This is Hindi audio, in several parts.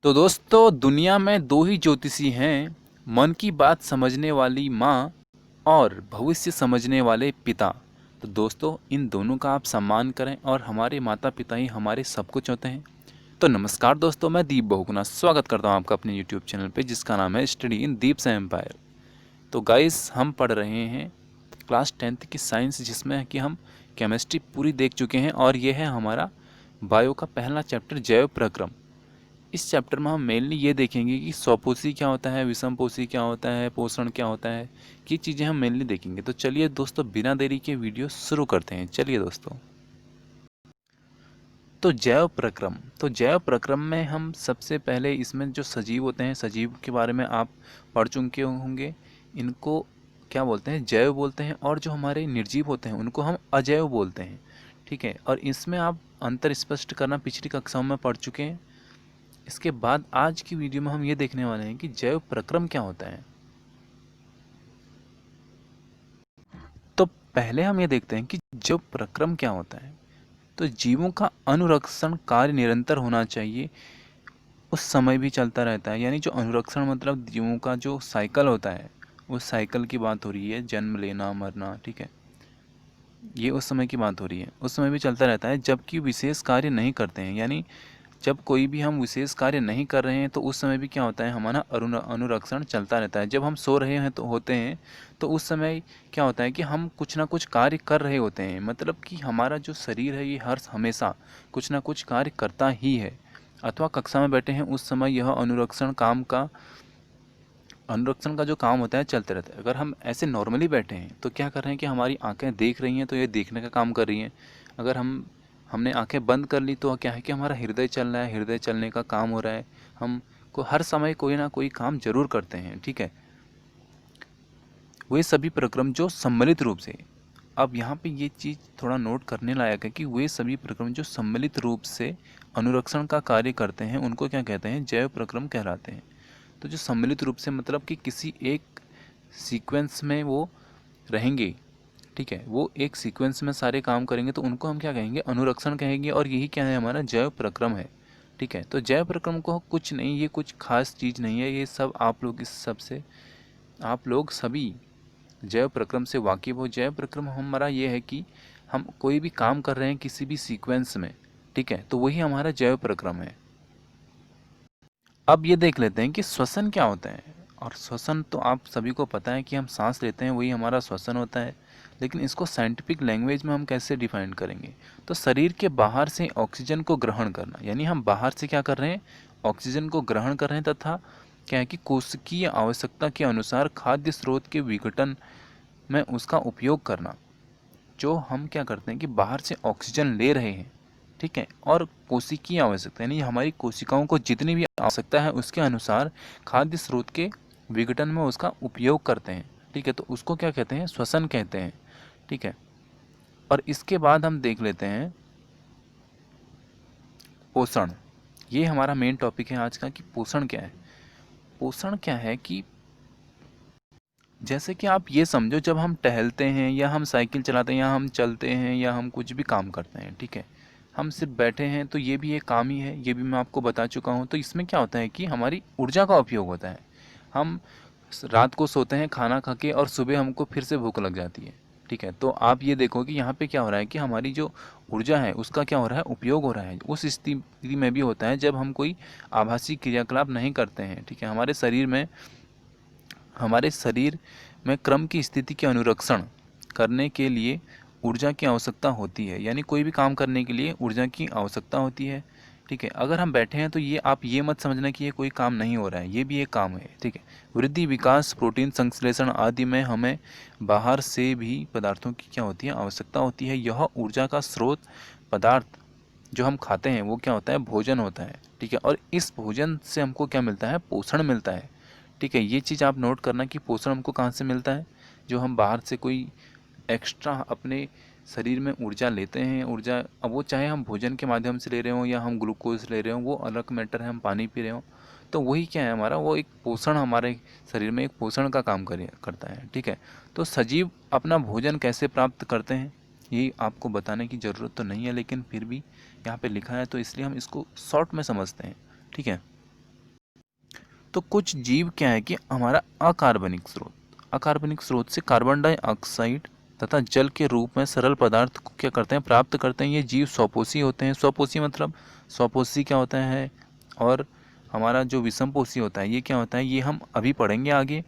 तो दोस्तों दुनिया में दो ही ज्योतिषी हैं, मन की बात समझने वाली माँ और भविष्य समझने वाले पिता। तो दोस्तों इन दोनों का आप सम्मान करें और हमारे माता पिता ही हमारे सब कुछ होते हैं। तो नमस्कार दोस्तों, मैं दीप बहुगुणा स्वागत करता हूँ आपका अपने यूट्यूब चैनल पे जिसका नाम है स्टडी इन दीप्स एम्पायर। तो गाइस हम पढ़ रहे हैं क्लास 10th की साइंस, जिसमें कि हम केमिस्ट्री पूरी देख चुके हैं और ये है हमारा बायो का पहला चैप्टर जैव प्रक्रम। इस चैप्टर में हम मेनली ये देखेंगे कि स्वपोषी क्या होता है, विषमपोषी क्या होता है, पोषण क्या होता है, ये चीज़ें हम मेनली देखेंगे। तो चलिए दोस्तों बिना देरी के वीडियो शुरू करते हैं। चलिए दोस्तों, तो जैव प्रक्रम में हम सबसे पहले इसमें जो सजीव होते हैं, सजीव के बारे में आप पढ़ चुके होंगे। इनको क्या बोलते हैं, जैव बोलते हैं, और जो हमारे निर्जीव होते हैं उनको हम अजैव बोलते हैं। ठीक है, और इसमें आप अंतर स्पष्ट करना पिछली कक्षाओं में पढ़ चुके हैं। इसके बाद आज की वीडियो में हम ये देखने वाले हैं कि जैव प्रक्रम क्या होता है। तो पहले हम ये देखते हैं कि जैव प्रक्रम क्या होता है। तो जीवों का अनुरक्षण कार्य निरंतर होना चाहिए, उस समय भी चलता रहता है। यानी जो अनुरक्षण मतलब जीवों का जो साइकिल होता है, उस साइकिल की बात हो रही है, जन्म लेना मरना। ठीक है, ये उस समय की बात हो रही है, उस समय भी चलता रहता है जबकि विशेष कार्य नहीं करते हैं। यानी जब कोई भी हम विशेष कार्य नहीं कर रहे हैं तो उस समय भी क्या होता है, हमारा अनुरक्षण चलता रहता है। जब हम सो रहे हैं तो होते हैं, तो उस समय क्या होता है कि हम कुछ ना कुछ कार्य कर रहे होते हैं। मतलब कि हमारा जो शरीर है ये हर हमेशा कुछ ना कुछ कार्य करता ही है। अथवा कक्षा में बैठे हैं उस समय यह अनुरक्षण का जो काम होता है चलते रहता है। अगर हम ऐसे नॉर्मली बैठे हैं तो क्या कर रहे हैं कि हमारी आंखें देख रही हैं, तो ये देखने का काम कर रही हैं। अगर हमने आंखें बंद कर ली तो क्या है कि हमारा हृदय चल रहा है, हृदय चलने का काम हो रहा है। हम को हर समय कोई ना कोई काम जरूर करते हैं। ठीक है, वे सभी प्रक्रम जो सम्मिलित रूप से, अब यहाँ पे ये चीज़ थोड़ा नोट करने लायक है कि वे सभी प्रक्रम जो सम्मिलित रूप से अनुरक्षण का कार्य करते हैं उनको क्या कहते हैं, जैव प्रक्रम कहलाते हैं। तो जो सम्मिलित रूप से मतलब कि किसी एक सीक्वेंस में वो रहेंगे। ठीक है, वो एक सीक्वेंस में सारे काम करेंगे तो उनको हम क्या कहेंगे, अनुरक्षण कहेंगे। और यही क्या है, हमारा जैव प्रक्रम है। ठीक है, तो जैव प्रक्रम को कुछ नहीं, ये कुछ खास चीज़ नहीं है, ये सब आप लोग इस सब से आप लोग सभी जैव प्रक्रम से वाकिफ हो। जैव प्रक्रम हमारा ये है कि हम कोई भी काम कर रहे हैं किसी भी सीक्वेंस में, ठीक है, तो वही हमारा जैव प्रक्रम है। अब ये देख लेते हैं कि श्वसन क्या होता है। और श्वसन तो आप सभी को पता है कि हम सांस लेते हैं, वही हमारा श्वसन होता है। लेकिन इसको साइंटिफिक लैंग्वेज में हम कैसे डिफाइन करेंगे, तो शरीर के बाहर से ऑक्सीजन को ग्रहण करना। यानी हम बाहर से क्या कर रहे हैं, ऑक्सीजन को ग्रहण कर रहे हैं, तथा क्या है कि कोशिकीय आवश्यकता के अनुसार खाद्य स्रोत के विघटन में उसका उपयोग करना। जो हम क्या करते हैं कि बाहर से ऑक्सीजन ले रहे हैं, ठीक है, और कोशिकीय आवश्यकता यानी हमारी कोशिकाओं को जितनी भी आवश्यकता है उसके अनुसार खाद्य स्रोत के विघटन में उसका उपयोग करते हैं। ठीक है, तो उसको क्या कहते हैं, श्वसन कहते हैं। ठीक है, और इसके बाद हम देख लेते हैं पोषण। ये हमारा मेन टॉपिक है आज का कि पोषण क्या है। पोषण क्या है कि जैसे कि आप ये समझो, जब हम टहलते हैं या हम साइकिल चलाते हैं या हम चलते हैं या हम कुछ भी काम करते हैं, ठीक है, हम सिर्फ बैठे हैं तो ये भी एक काम ही है, ये भी मैं आपको बता चुका हूँ। तो इसमें क्या होता है कि हमारी ऊर्जा का उपयोग होता है। हम रात को सोते हैं खाना खा के और सुबह हमको फिर से भूख लग जाती है। ठीक है, तो आप ये देखो कि यहाँ पे क्या हो रहा है कि हमारी जो ऊर्जा है उसका क्या हो रहा है, उपयोग हो रहा है। उस स्थिति में भी होता है जब हम कोई आभासी क्रियाकलाप नहीं करते हैं। ठीक है, हमारे शरीर में क्रम की स्थिति के अनुरक्षण करने के लिए ऊर्जा की आवश्यकता होती है। यानी कोई भी काम करने के लिए ऊर्जा की आवश्यकता होती है। ठीक है, अगर हम बैठे हैं तो ये आप ये मत समझना कि ये कोई काम नहीं हो रहा है, ये भी एक काम है। ठीक है, वृद्धि विकास प्रोटीन संश्लेषण आदि में हमें बाहर से भी पदार्थों की क्या होती है, आवश्यकता होती है। यह ऊर्जा का स्रोत पदार्थ जो हम खाते हैं वो क्या होता है, भोजन होता है। ठीक है, और इस भोजन से हमको क्या मिलता है, पोषण मिलता है। ठीक है, ये चीज़ आप नोट करना कि पोषण हमको कहाँ से मिलता है, जो हम बाहर से कोई एक्स्ट्रा अपने शरीर में ऊर्जा लेते हैं। ऊर्जा अब वो चाहे हम भोजन के माध्यम से ले रहे हों या हम ग्लूकोज ले रहे हों, वो अलग मैटर है, हम पानी पी रहे हों, तो वही क्या है, हमारा वो एक पोषण, हमारे शरीर में एक पोषण का काम करता है। ठीक है, तो सजीव अपना भोजन कैसे प्राप्त करते हैं ये आपको बताने की ज़रूरत तो नहीं है, लेकिन फिर भी यहाँ पे लिखा है तो इसलिए हम इसको शॉर्ट में समझते हैं। ठीक है, तो कुछ जीव क्या है कि हमारा अकार्बनिक स्रोत से कार्बन डाइऑक्साइड तथा जल के रूप में सरल पदार्थ को क्या करते हैं, प्राप्त करते हैं। ये जीव स्वपोषी होते हैं। स्वपोषी मतलब स्वपोषी क्या होता है, और हमारा जो विषमपोषी होता है ये क्या होता है, ये हम अभी पढ़ेंगे आगे।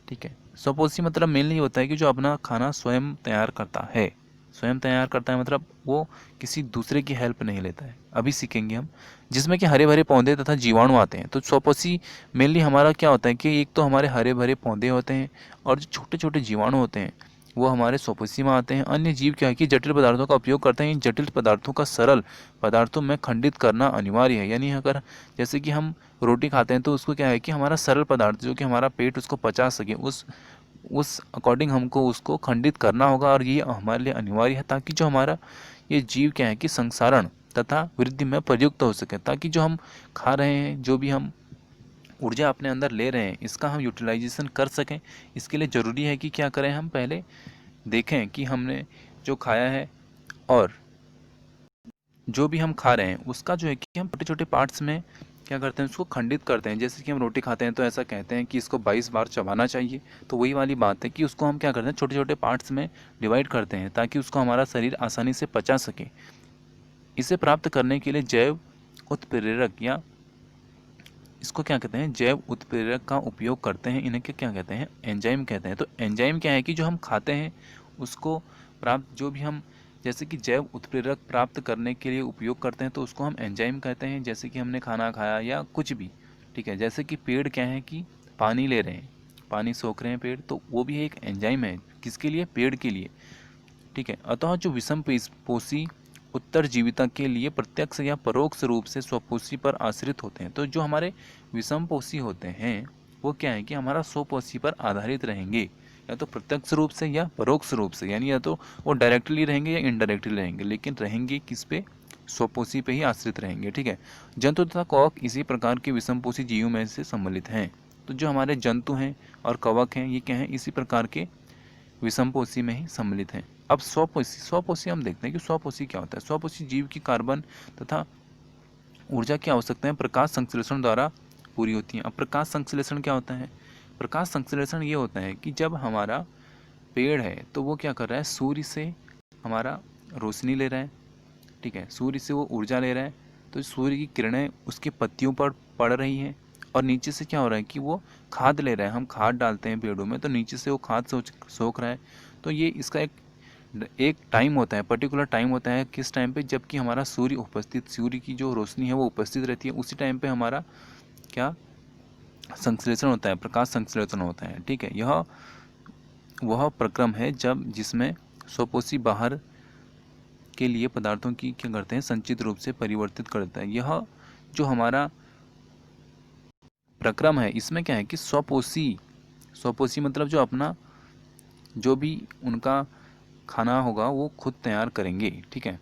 ठीक है, स्वपोषी मतलब मेनली होता है कि जो अपना खाना स्वयं तैयार करता है। स्वयं तैयार करता है मतलब वो किसी दूसरे की हेल्प नहीं लेता है, अभी सीखेंगे हम। जिसमें कि हरे भरे पौधे तथा जीवाणु आते हैं। तो स्वपोषी मेनली हमारा क्या होता है कि एक तो हमारे हरे भरे पौधे होते हैं, और जो छोटे छोटे जीवाणु होते हैं वो हमारे स्वपोषी में आते हैं। अन्य जीव क्या है कि जटिल पदार्थों का उपयोग करते हैं। इन जटिल पदार्थों का सरल पदार्थों में खंडित करना अनिवार्य है। यानी अगर जैसे कि हम रोटी खाते हैं तो उसको क्या है कि हमारा सरल पदार्थ जो कि हमारा पेट उसको पचा सके, उस अकॉर्डिंग हमको उसको खंडित करना होगा, और ये हमारे लिए अनिवार्य है, ताकि जो हमारा ये जीव क्या है कि संसारण तथा वृद्धि में प्रयुक्त हो सके, ताकि जो हम खा रहे हैं, जो भी हम ऊर्जा अपने अंदर ले रहे हैं, इसका हम यूटिलाइजेशन कर सकें। इसके लिए ज़रूरी है कि क्या करें, हम पहले देखें कि हमने जो खाया है, और जो भी हम खा रहे हैं उसका जो है कि हम छोटे छोटे पार्ट्स में क्या करते हैं, उसको खंडित करते हैं। जैसे कि हम रोटी खाते हैं तो ऐसा कहते हैं कि इसको 22 बार चबाना चाहिए। तो वही वाली बात है कि उसको हम क्या करते हैं, छोटे छोटे पार्ट्स में डिवाइड करते हैं, ताकि उसको हमारा शरीर आसानी से पचा सके। इसे प्राप्त करने के लिए जैव उत्प्रेरक या इसको क्या कहते हैं, जैव उत्प्रेरक का उपयोग करते हैं। इन्हें क्या कहते हैं, एंजाइम कहते हैं। तो एंजाइम क्या है कि जो हम खाते हैं उसको प्राप्त, जो भी हम जैसे कि जैव उत्प्रेरक प्राप्त करने के लिए उपयोग करते हैं तो उसको हम एंजाइम कहते हैं। जैसे कि हमने खाना खाया या कुछ भी, ठीक है। जैसे कि पेड़ क्या है कि पानी ले रहे हैं, पानी सोख रहे हैं पेड़, तो वो भी एक एंजाइम है। किसके लिए, पेड़ के लिए। ठीक है। अतः जो विषम पोषी उत्तरजीविता के लिए प्रत्यक्ष या परोक्ष रूप से स्वपोषी पर आश्रित होते हैं। तो जो हमारे विषम पोषी होते हैं वो क्या है कि हमारा स्वपोषी पर आधारित रहेंगे, या तो प्रत्यक्ष रूप से या परोक्ष रूप से, यानी या तो वो डायरेक्टली रहेंगे या इनडायरेक्टली रहेंगे, लेकिन रहेंगे किस पे, स्वपोषी पे ही आश्रित रहेंगे। ठीक है। जंतु तथा कवक इसी प्रकार के विषमपोषी जीवों में से सम्मिलित हैं। तो जो हमारे जंतु हैं और कवक हैं ये क्या हैं, इसी प्रकार के विषमपोषी में ही सम्मिलित हैं। अब स्वपोषी हम देखते हैं कि स्वपोषी क्या होता है। स्वपोषी जीव की कार्बन तथा ऊर्जा की आवश्यकताएं प्रकाश संश्लेषण द्वारा पूरी होती हैं। अब प्रकाश संश्लेषण क्या होता है, प्रकाश संश्लेषण ये होता है कि जब हमारा पेड़ है तो वो क्या कर रहा है, सूर्य से हमारा रोशनी ले रहा है। ठीक है, सूर्य से वो ऊर्जा ले रहा है, तो सूर्य की किरणें उसके पत्तियों पर पड़ रही हैं, और नीचे से क्या हो रहा है कि वो खाद ले रहा है। हम खाद डालते हैं पेड़ों में तो नीचे से वो खाद सोख रहा है। तो ये इसका एक टाइम होता है, पर्टिकुलर टाइम होता है। किस टाइम पे, जबकि हमारा सूर्य की जो रोशनी है वो उपस्थित रहती है, उसी टाइम पे हमारा क्या संश्लेषण होता है, प्रकाश संश्लेषण होता है। ठीक है, यह वह प्रक्रम है जब जिसमें स्वपोषी बाहर के लिए पदार्थों की क्या करते हैं, संचित रूप से परिवर्तित करता है। यह जो हमारा प्रक्रम है इसमें क्या है कि स्वपोषी मतलब जो अपना जो भी उनका खाना होगा वो खुद तैयार करेंगे। ठीक है,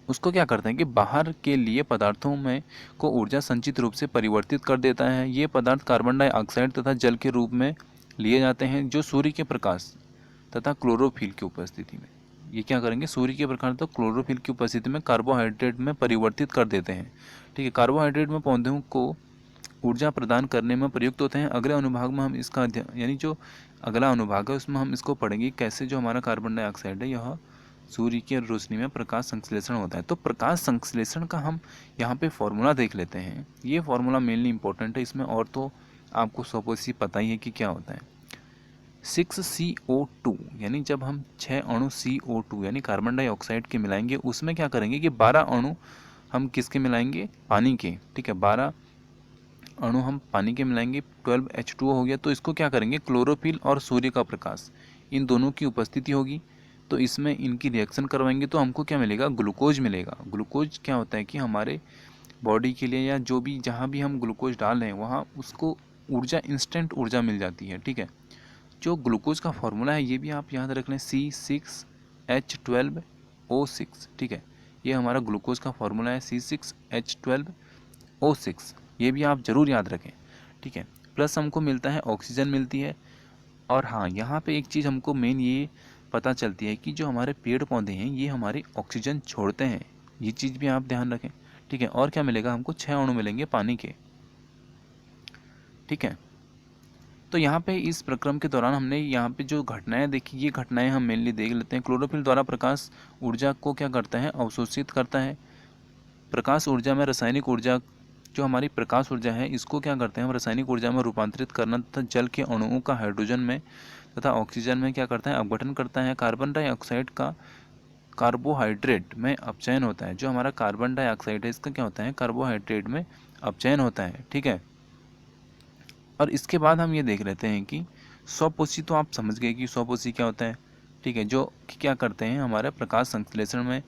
उसको क्या करते हैं कि बाहर के लिए पदार्थों में को ऊर्जा संचित रूप से परिवर्तित कर देता है। ये पदार्थ कार्बन डाइऑक्साइड तथा जल के रूप में लिए जाते हैं, जो सूर्य के प्रकाश तथा क्लोरोफिल की उपस्थिति में ये क्या करेंगे, सूर्य के प्रकाश तो क्लोरोफिल की उपस्थिति में कार्बोहाइड्रेट में परिवर्तित कर देते हैं। ठीक है, कार्बोहाइड्रेट में पौधों को ऊर्जा प्रदान करने में प्रयुक्त होते हैं। अगले अनुभाग में हम इसका यानी जो अगला अनुभाग है उसमें हम इसको पढ़ेंगे कैसे जो हमारा कार्बन डाइऑक्साइड है यह सूर्य की रोशनी में प्रकाश संश्लेषण होता है। तो प्रकाश संश्लेषण का हम यहाँ पे फॉर्मूला देख लेते हैं। ये फॉर्मूला मेनली इंपॉर्टेंट है इसमें, और तो आपको स्वपोषी पता ही है कि क्या होता है। 6CO2 यानी जब हम 6 अणु CO2 यानी कार्बन डाइऑक्साइड के मिलाएंगे, उसमें क्या करेंगे कि 12 अणु हम किसके मिलाएंगे, पानी के। ठीक है, 12 अणु हम पानी के मिलाएंगे, 12H2O हो गया। तो इसको क्या करेंगे, क्लोरोफिल और सूर्य का प्रकाश इन दोनों की उपस्थिति होगी, तो इसमें इनकी रिएक्शन करवाएंगे तो हमको क्या मिलेगा, ग्लूकोज मिलेगा। ग्लूकोज क्या होता है कि हमारे बॉडी के लिए या जो भी जहाँ भी हम ग्लूकोज डाल रहे हैं वहाँ उसको ऊर्जा, इंस्टेंट ऊर्जा मिल जाती है। ठीक है, जो ग्लूकोज का फॉर्मूला है ये भी आप याद रख लें, C6H12O6। ठीक है, ये हमारा ग्लूकोज का फॉर्मूला है, C6H12O6, ये भी आप ज़रूर याद रखें। ठीक है, प्लस हमको मिलता है ऑक्सीजन मिलती है। और हाँ, यहाँ पे एक चीज़ हमको मेन ये पता चलती है कि जो हमारे पेड़ पौधे हैं ये हमारे ऑक्सीजन छोड़ते हैं, ये चीज़ भी आप ध्यान रखें। ठीक है, और क्या मिलेगा हमको, 6 अणु मिलेंगे पानी के। ठीक है। तो यहाँ पे इस प्रक्रम के दौरान हमने यहाँ पे जो घटनाएं देखी, ये घटनाएं हम मेनली देख लेते हैं। क्लोरोफिल द्वारा प्रकाश ऊर्जा को क्या करता है, अवशोषित करता है। प्रकाश ऊर्जा में रासायनिक ऊर्जा, जो हमारी प्रकाश ऊर्जा है, इसको क्या करते हैं हम, रासायनिक ऊर्जा में रूपांतरित करना तथा जल के अणुओं का हाइड्रोजन में तथा ऑक्सीजन में क्या करता है, अपघटन करता है। कार्बन डाइऑक्साइड का कार्बोहाइड्रेट में अपचयन होता है। जो हमारा कार्बन डाइऑक्साइड है, इसका क्या होता है, कार्बोहाइड्रेट में अपचयन होता है। ठीक है। और इसके बाद हम ये देख लेते हैं कि स्वपोषी, तो आप समझ गए कि स्वपोषी क्या होता है। ठीक है। जो क्या करते हैं, हमारे प्रकाश संश्लेषण में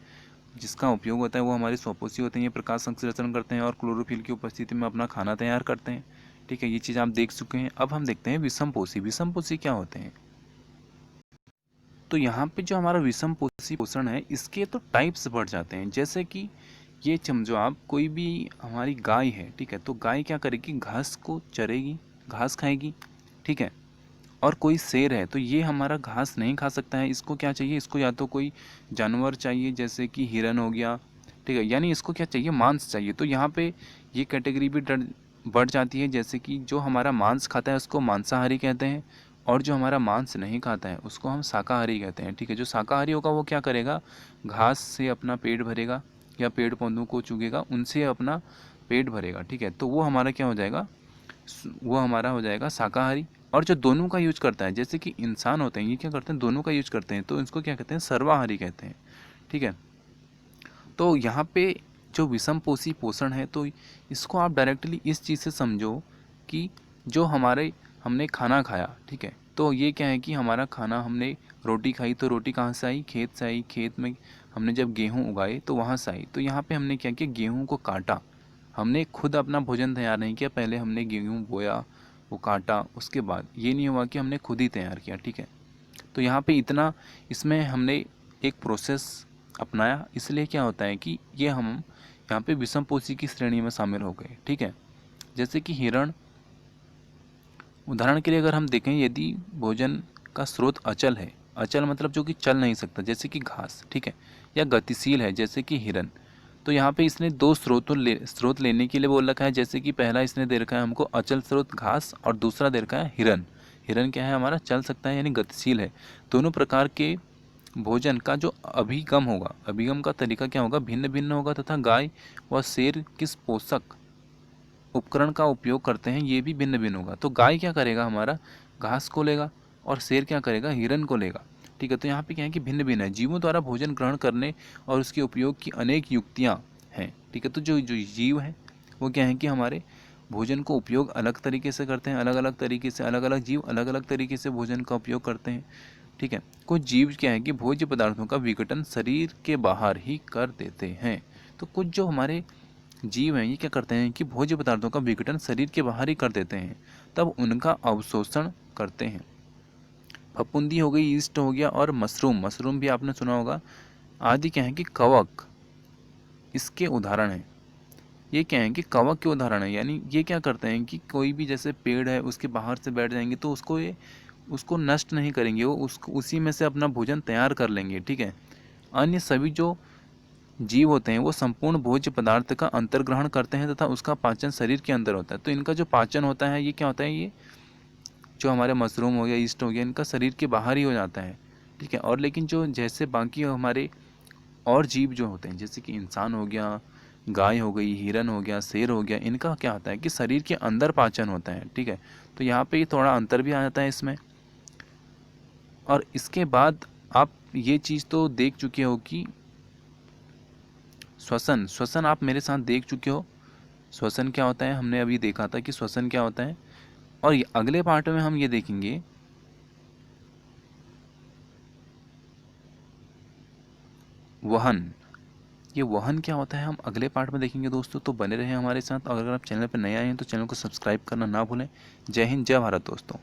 जिसका उपयोग होता है वो हमारे स्वपोषी होते हैं। ये प्रकाश संश्लेषण करते हैं और क्लोरोफिल की उपस्थिति में अपना खाना तैयार करते हैं। ठीक है, ये चीज़ आप देख चुके हैं। अब हम देखते हैं विषमपोषी। विषमपोषी क्या होते हैं। तो यहाँ पे जो हमारा विषमपोषी पोषण है, इसके तो टाइप्स बढ़ जाते हैं। जैसे कि ये समझो आप, कोई भी हमारी गाय है, ठीक है, तो गाय क्या करेगी, घास को चरेगी, घास खाएगी। ठीक है। और कोई शेर है, तो ये हमारा घास नहीं खा सकता है। इसको क्या चाहिए, इसको या तो कोई जानवर चाहिए, जैसे कि हिरन हो गया। ठीक है, यानी इसको क्या चाहिए, मांस चाहिए। तो यहाँ पे ये कैटेगरी भी बढ़ जाती है। जैसे कि जो हमारा मांस खाता है उसको मांसाहारी कहते हैं, और जो हमारा मांस नहीं खाता है उसको हम शाकाहारी कहते हैं। ठीक है। जो शाकाहारी होगा वो क्या करेगा, घास से अपना पेट भरेगा या पेड़ पौधों को चुगेगा, उनसे अपना पेट भरेगा। ठीक है। तो वो हमारा क्या हो जाएगा, वो हमारा हो जाएगा शाकाहारी। और जो दोनों का यूज करता है, जैसे कि इंसान होते हैं, ये क्या करते हैं, दोनों का यूज करते हैं, तो इसको क्या कहते हैं, सर्वाहारी कहते हैं। ठीक है। तो यहाँ पे जो विषमपोषी पोषण है, तो इसको आप डायरेक्टली इस चीज़ से समझो कि जो हमने खाना खाया, ठीक है, तो ये क्या है कि हमारा खाना, हमने रोटी खाई, तो रोटी कहाँ से आई, खेत से आई। खेत में हमने जब गेहूँ उगाए तो वहाँ से आई। तो यहाँ पे हमने क्या किया, गेहूँ को काटा। हमने खुद अपना भोजन तैयार नहीं किया, पहले हमने गेहूँ बोया, वो काटा, उसके बाद ये नहीं हुआ कि हमने खुद ही तैयार किया। ठीक है। तो यहाँ पे इतना, इसमें हमने एक प्रोसेस अपनाया, इसलिए क्या होता है कि ये हम यहाँ पे विषमपोषी की श्रेणी में शामिल हो गए। ठीक है। जैसे कि हिरण, उदाहरण के लिए अगर हम देखें, यदि भोजन का स्रोत अचल है, अचल मतलब जो कि चल नहीं सकता, जैसे कि घास, ठीक है, या गतिशील है, जैसे कि हिरन, तो यहाँ पे इसने दो स्रोत लेने के लिए बोल रखा है। जैसे कि पहला इसने दे रखा है हमको अचल स्रोत घास, और दूसरा दे रखा है हिरन। हिरन क्या है, हमारा चल सकता है, यानी गतिशील है। दोनों प्रकार के भोजन का जो अभिगम होगा, अभिगम का तरीका क्या होगा, भिन्न भिन्न होगा, तथा गाय व शेर किस पोषक उपकरण का उपयोग करते हैं, ये भी भिन्न भिन्न होगा। तो गाय क्या करेगा, हमारा घास को लेगा, और शेर क्या करेगा, हिरन को लेगा। ठीक है। तो यहाँ पे क्या है कि भिन्न भिन्न है। जीवों द्वारा भोजन ग्रहण करने और उसके उपयोग की अनेक युक्तियाँ हैं। ठीक है। तो जो जो जीव हैं वो क्या है कि हमारे भोजन को उपयोग अलग तरीके से करते हैं, अलग अलग तरीके से, अलग अलग जीव अलग अलग तरीके से भोजन का उपयोग करते हैं। ठीक है। कुछ जीव क्या है कि भोज्य पदार्थों का विघटन शरीर के बाहर ही कर देते हैं। तो कुछ जो हमारे जीव हैं, ये क्या करते हैं कि भोज्य पदार्थों का विघटन शरीर के बाहर ही कर देते हैं, तब उनका अवशोषण करते हैं। फफूंदी हो गई, ईस्ट हो गया, और मशरूम, मशरूम भी आपने सुना होगा, आदि क्या है कि कवक इसके उदाहरण हैं। ये क्या है कि कवक के उदाहरण है, यानी ये क्या करते हैं कि कोई भी जैसे पेड़ है, उसके बाहर से बैठ जाएंगे तो उसको नष्ट नहीं करेंगे, वो उसी में से अपना भोजन तैयार कर लेंगे। ठीक है। अन्य सभी जो जीव होते हैं वो संपूर्ण भोज्य पदार्थ का अंतर्ग्रहण करते हैं, तथा उसका पाचन शरीर के अंदर होता है। तो इनका जो पाचन होता है, ये क्या होता है, ये जो हमारे मशरूम हो गया, ईस्ट हो गया, इनका शरीर के बाहर ही हो जाता है। ठीक है। और लेकिन जो जैसे बाकी हमारे और जीव जो होते हैं, जैसे कि इंसान हो गया, गाय हो गई, हिरन हो गया, शेर हो गया, इनका क्या होता है कि शरीर के अंदर पाचन होता है। ठीक है। तो यहाँ पे थोड़ा अंतर भी आ जाता है इसमें। और इसके बाद आप ये चीज़ तो देख चुके हो कि श्वसन, श्वसन आप मेरे साथ देख चुके हो। श्वसन क्या होता है, हमने अभी देखा था कि श्वसन क्या होता है। और अगले पार्ट में हम ये देखेंगे वहन। ये वहन क्या होता है, हम अगले पार्ट में देखेंगे दोस्तों। तो बने रहें हमारे साथ, और अगर आप चैनल पर नए आए हैं तो चैनल को सब्सक्राइब करना ना भूलें। जय हिंद, जय भारत दोस्तों।